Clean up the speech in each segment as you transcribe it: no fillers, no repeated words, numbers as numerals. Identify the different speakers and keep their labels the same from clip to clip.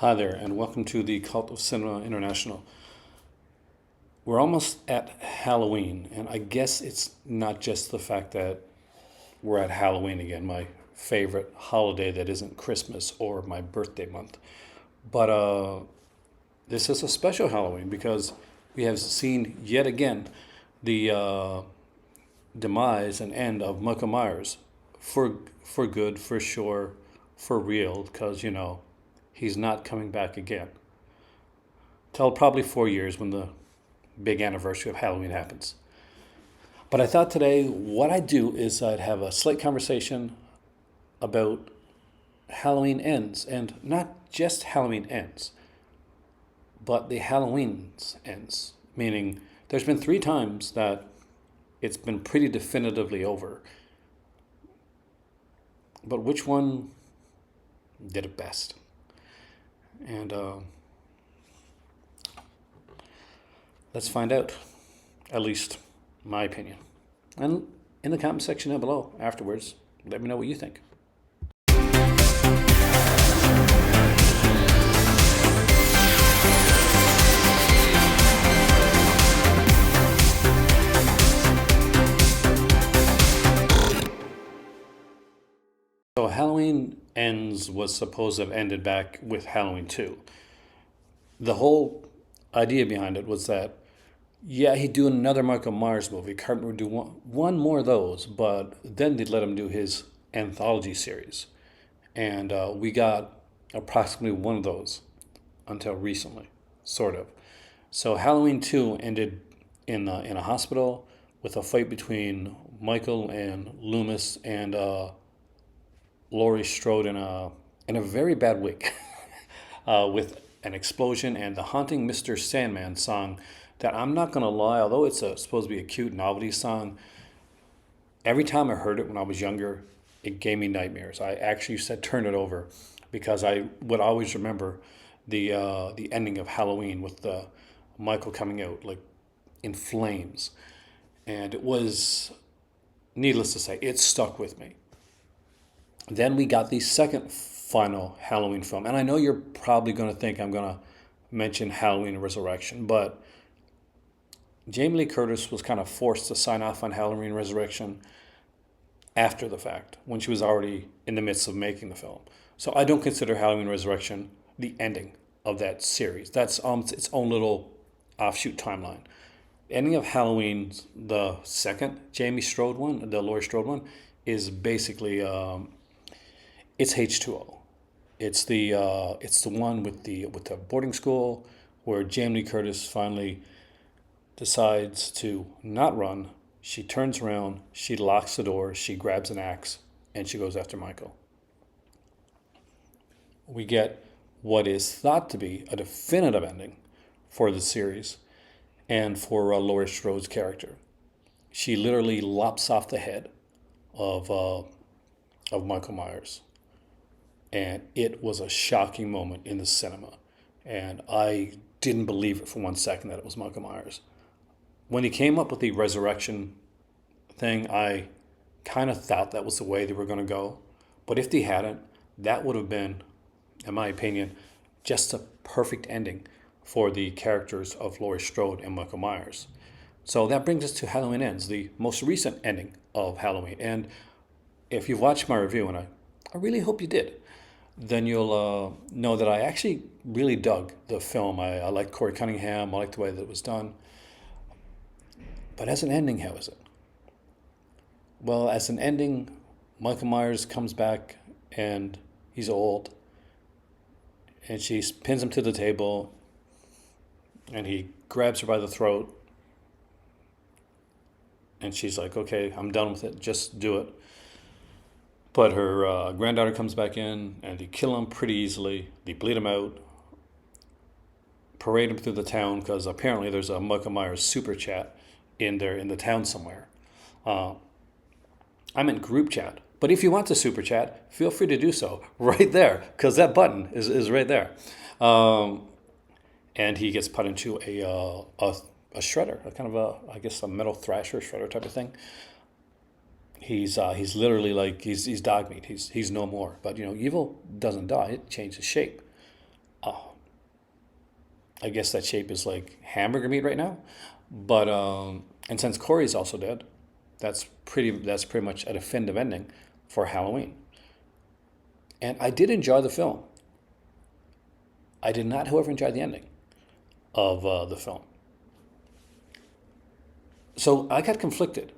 Speaker 1: Hi there, and welcome to the Cult of Cinema International. We're almost at Halloween, and I guess it's not just the fact that we're at Halloween again, my favorite holiday that isn't Christmas or my birthday month. But this is a special Halloween because we have seen yet again the demise and end of Michael Myers for good, for sure, for real, because he's not coming back again till probably 4 years when the big anniversary of Halloween happens. But I thought today what I'd do is I'd have a slight conversation about Halloween ends, and not just Halloween ends, but the Halloween's ends. Meaning, there's been 3 times that it's been pretty definitively over. But which one did it best? And let's find out, at least my opinion. And in the comment section down below afterwards, let me know what you think. So Halloween Ends was supposed to have ended back with Halloween 2. The whole idea behind it was that, yeah, he'd do another Michael Myers movie. Carpenter would do one more of those, but then they'd let him do his anthology series. And we got approximately one of those until recently, sort of. So Halloween 2 ended in a hospital with a fight between Michael and Loomis and Laurie Strode in a very bad wig with an explosion and the haunting Mr. Sandman song that, I'm not going to lie, although it's supposed to be a cute novelty song, every time I heard it when I was younger, it gave me nightmares. I actually said turn it over because I would always remember the ending of Halloween with the Michael coming out like in flames. And it was, needless to say, it stuck with me. Then we got the second final Halloween film. And I know you're probably going to think I'm going to mention Halloween Resurrection, but Jamie Lee Curtis was kind of forced to sign off on Halloween Resurrection after the fact, when she was already in the midst of making the film. So I don't consider Halloween Resurrection the ending of that series. That's its own little offshoot timeline. The ending of Halloween, the second Jamie Strode one, the Laurie Strode one, is basically it's H2O. It's the one with the boarding school where Jamie Lee Curtis finally decides to not run. She turns around, she locks the door, she grabs an axe, and she goes after Michael. We get what is thought to be a definitive ending for the series and for Laurie Strode's character. She literally lops off the head of Michael Myers. And it was a shocking moment in the cinema. And I didn't believe it for 1 second that it was Michael Myers. When he came up with the resurrection thing, I kind of thought that was the way they were going to go. But if they hadn't, that would have been, in my opinion, just a perfect ending for the characters of Laurie Strode and Michael Myers. So that brings us to Halloween Ends, the most recent ending of Halloween. And if you've watched my review, and I really hope you did, then you'll know that I actually really dug the film. I liked Corey Cunningham. I liked the way that it was done. But as an ending, how is it? Well, as an ending, Michael Myers comes back and he's old. And she pins him to the table and he grabs her by the throat. And she's like, okay, I'm done with it. Just do it. But her granddaughter comes back in, and they kill him pretty easily. They bleed him out, parade him through the town, because apparently there's a Michael Myers super chat in the town somewhere. I'm in group chat. But if you want to super chat, feel free to do so right there, because that button is right there. And he gets put into a shredder, a kind of a metal thrasher shredder type of thing. He's literally like he's dog meat. He's no more. But evil doesn't die; it changes shape. I guess that shape is like hamburger meat right now. But and since Corey's also dead, that's pretty much a definitive ending for Halloween. And I did enjoy the film. I did not, however, enjoy the ending of the film. So I got conflicted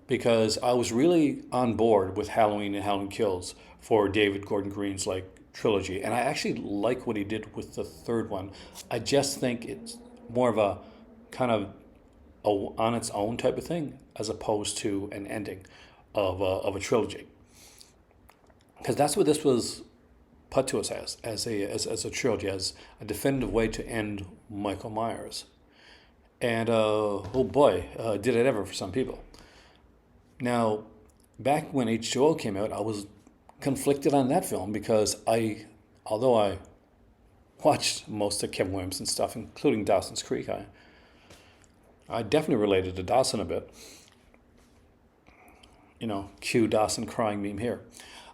Speaker 1: because I was really on board with Halloween and Halloween Kills for David Gordon Green's like trilogy, and I actually like what he did with the third one. I just think it's more of a kind of on its own type of thing as opposed to an ending of a trilogy, because that's what this was put to us as a trilogy, as a definitive way to end Michael Myers. And oh boy, did it ever for some people. Now, back when H2O came out, I was conflicted on that film because although I watched most of Kevin Williamson stuff, including Dawson's Creek, I definitely related to Dawson a bit. Cue Dawson crying meme here.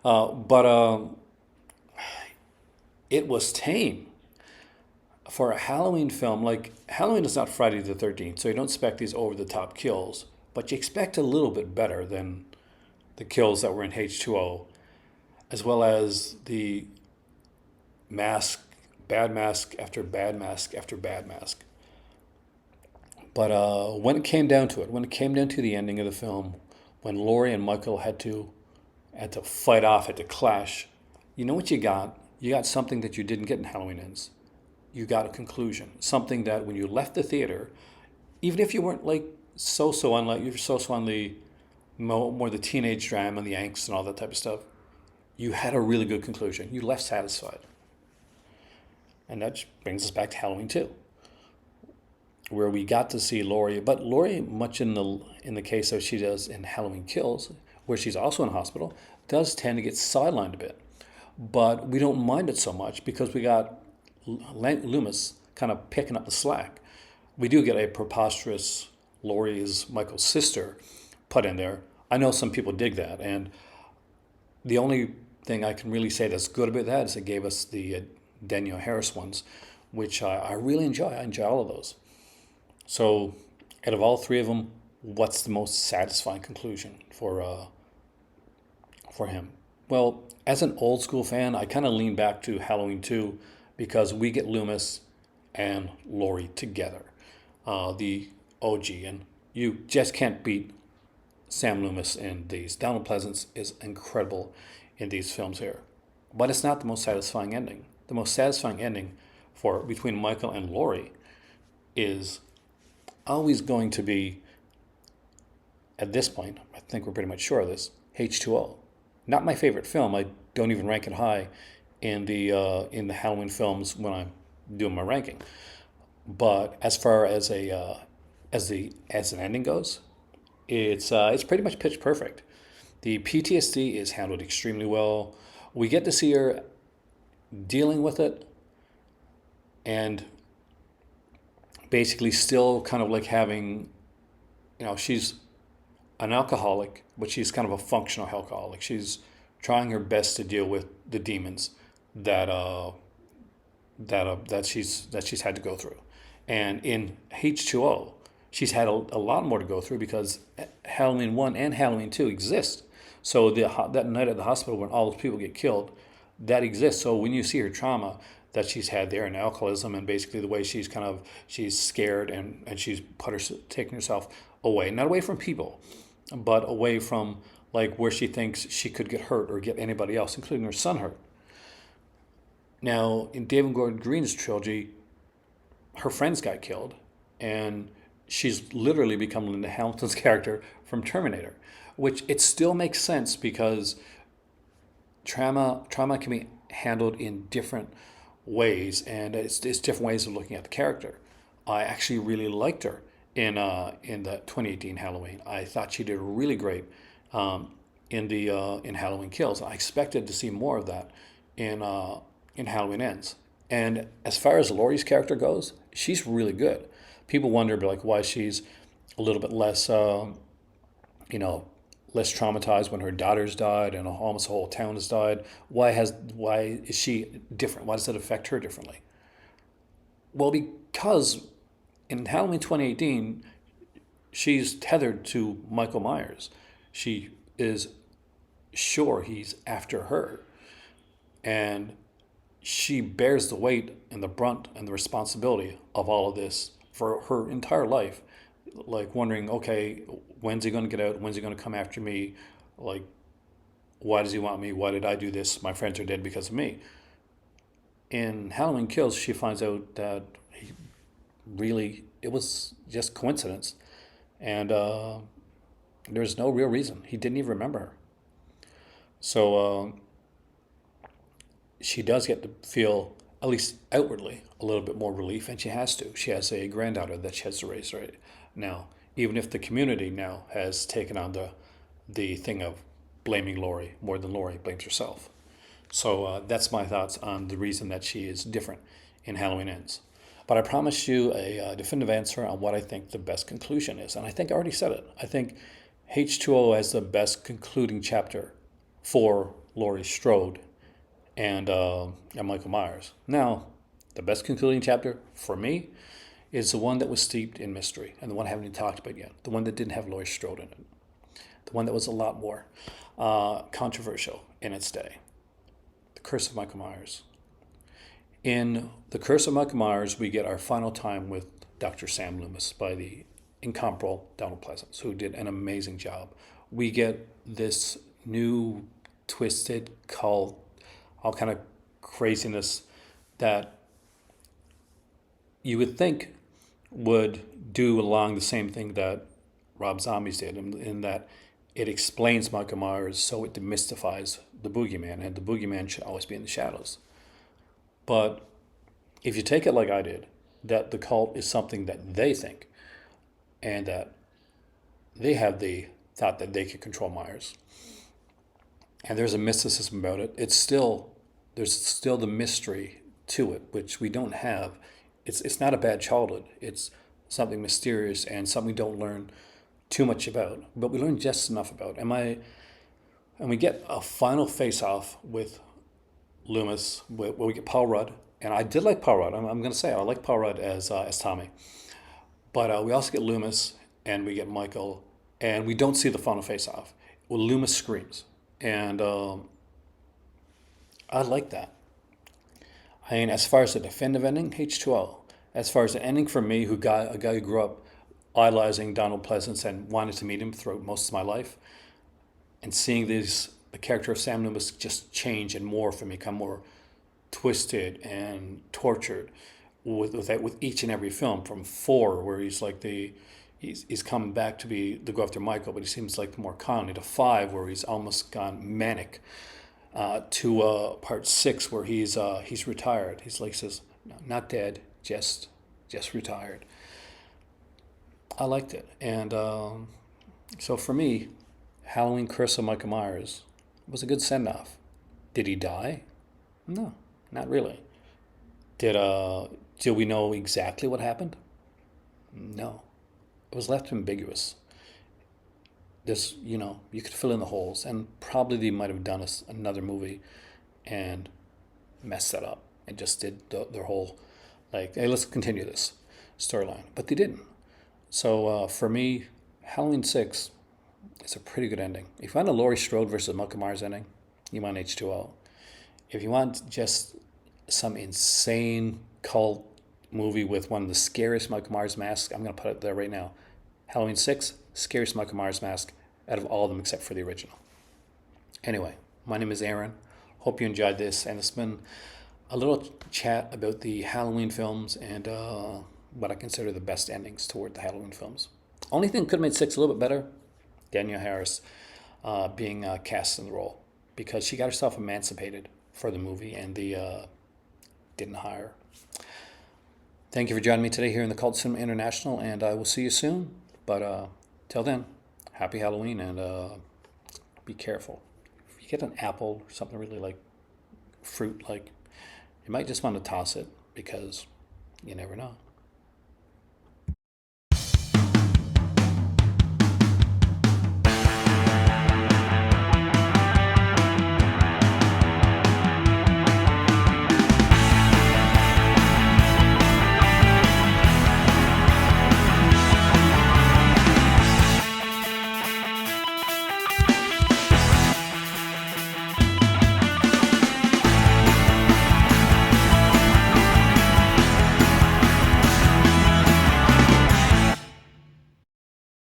Speaker 1: But it was tame for a Halloween film. Like, Halloween is not Friday the 13th, so you don't expect these over the top kills, but you expect a little bit better than the kills that were in H2O, as well as the mask, bad mask after bad mask after bad mask. But when it came down to it, when it came down to the ending of the film, when Laurie and Michael had to fight off, had to clash, you know what you got? You got something that you didn't get in Halloween Ends. You got a conclusion, something that when you left the theater, even if you weren't like so on, like you're so on the more the teenage drama and the angst and all that type of stuff, you had a really good conclusion. You left satisfied, and that brings us back to Halloween 2, where we got to see Laurie. But Laurie, much in the case of she does in Halloween Kills, where she's also in hospital, does tend to get sidelined a bit. But we don't mind it so much because we got Loomis kind of picking up the slack. We do get a preposterous Laurie is Michael's sister put in there. I know some people dig that, and the only thing I can really say that's good about that is it gave us the Danielle Harris ones, which I really enjoy. I enjoy all of those. So, out of all three of them, what's the most satisfying conclusion for him? Well, as an old school fan, I kind of lean back to Halloween 2 because we get Loomis and Laurie together, the OG, and you just can't beat Sam Loomis in these. Donald Pleasance is incredible in these films here, but it's not the most satisfying ending. The most satisfying ending for between Michael and Laurie is always going to be, at this point, I think we're pretty much sure of this, H2O. Not my favorite film. I don't even rank it high in the Halloween films when I'm doing my ranking. But as far as as an ending goes, it's pretty much pitch perfect. The PTSD is handled extremely well. We get to see her dealing with it and basically still kind of like having, she's an alcoholic, but she's kind of a functional alcoholic. She's trying her best to deal with the demons that she's had to go through. And in H2O, she's had a lot more to go through because Halloween 1 and Halloween 2 exist. So that night at the hospital when all those people get killed, that exists. So when you see her trauma that she's had there and alcoholism and basically the way she's scared and she's taking herself away, not away from people, but away from like where she thinks she could get hurt or get anybody else, including her son, hurt. Now, in David Gordon Green's trilogy, her friends got killed, and she's literally become Linda Hamilton's character from Terminator, which it still makes sense because trauma can be handled in different ways, and it's different ways of looking at the character. I actually really liked her in the 2018 Halloween. I thought she did really great in Halloween Kills. I expected to see more of that in Halloween Ends. And as far as Laurie's character goes, she's really good. People wonder like why she's a little bit less, less traumatized when her daughter's died and almost the whole town has died. Why is she different? Why does it affect her differently? Well, because in Halloween 2018, she's tethered to Michael Myers. She is sure he's after her. And she bears the weight and the brunt and the responsibility of all of this for her entire life. Like wondering, okay, when's he going to get out? When's he going to come after me? Like, why does he want me? Why did I do this? My friends are dead because of me. In Halloween Kills, she finds out that he really, it was just coincidence. And there's no real reason. He didn't even remember her. So she does get to feel, at least outwardly, a little bit more relief, and she has to. She has a granddaughter that she has to raise right now, even if the community now has taken on the thing of blaming Laurie more than Laurie blames herself. So that's my thoughts on the reason that she is different in Halloween Ends. But I promised you a definitive answer on what I think the best conclusion is. And I think I already said it. I think H2O has the best concluding chapter for Laurie Strode and Michael Myers. Now, the best concluding chapter for me is the one that was steeped in mystery and the one I haven't even talked about yet. The one that didn't have Laurie Strode in it. The one that was a lot more controversial in its day. The Curse of Michael Myers. In The Curse of Michael Myers, we get our final time with Dr. Sam Loomis by the incomparable Donald Pleasence, who did an amazing job. We get this new, twisted, cult, all kind of craziness that you would think would do along the same thing that Rob Zombies did, in that it explains Michael Myers so it demystifies the boogeyman, and the boogeyman should always be in the shadows. But if you take it like I did, that the cult is something that they think, and that they have the thought that they can control Myers, and there's a mysticism about it, there's still the mystery to it, which we don't have. It's not a bad childhood. It's something mysterious and something we don't learn too much about, but we learn just enough about. And we get a final face-off with Loomis, where we get Paul Rudd, and I did like Paul Rudd. I'm going to say I like Paul Rudd as Tommy, but we also get Loomis and we get Michael, and we don't see the final face-off. Well, Loomis screams, and I like that. I mean, as far as the definitive ending, H2O. As far as the ending for me, a guy who grew up idolizing Donald Pleasence and wanted to meet him throughout most of my life, and seeing the character of Sam Loomis just change and morph and become more twisted and tortured with each and every film, from 4, where he's like he's come back to go after Michael, but he seems like more calm, to 5, where he's almost gone manic, to part 6, where he's retired. He's like says, "No, not dead, just retired." I liked it, and so for me, Halloween Curse of Michael Myers was a good send off. Did he die? No, not really. Did we know exactly what happened? No, it was left ambiguous. You could fill in the holes, and probably they might have done another movie and messed that up and just did their whole, like, hey, let's continue this storyline. But they didn't. So for me, Halloween 6 is a pretty good ending. If you want a Laurie Strode versus Michael Myers ending, you want H2O. If you want just some insane cult movie with one of the scariest Michael Myers masks, I'm going to put it there right now. Halloween 6, scariest Michael Myers mask out of all of them except for the original. Anyway, my name is Aaron. Hope you enjoyed this, and it's been a little chat about the Halloween films and what I consider the best endings toward the Halloween films. Only thing that could have made 6 a little bit better, Danielle Harris being cast in the role, because she got herself emancipated for the movie, and they didn't hire. Thank you for joining me today here in the Cult Cinema International, and I will see you soon. But till then, happy Halloween, and be careful. If you get an apple or something really like fruit, like, you might just want to toss it, because you never know.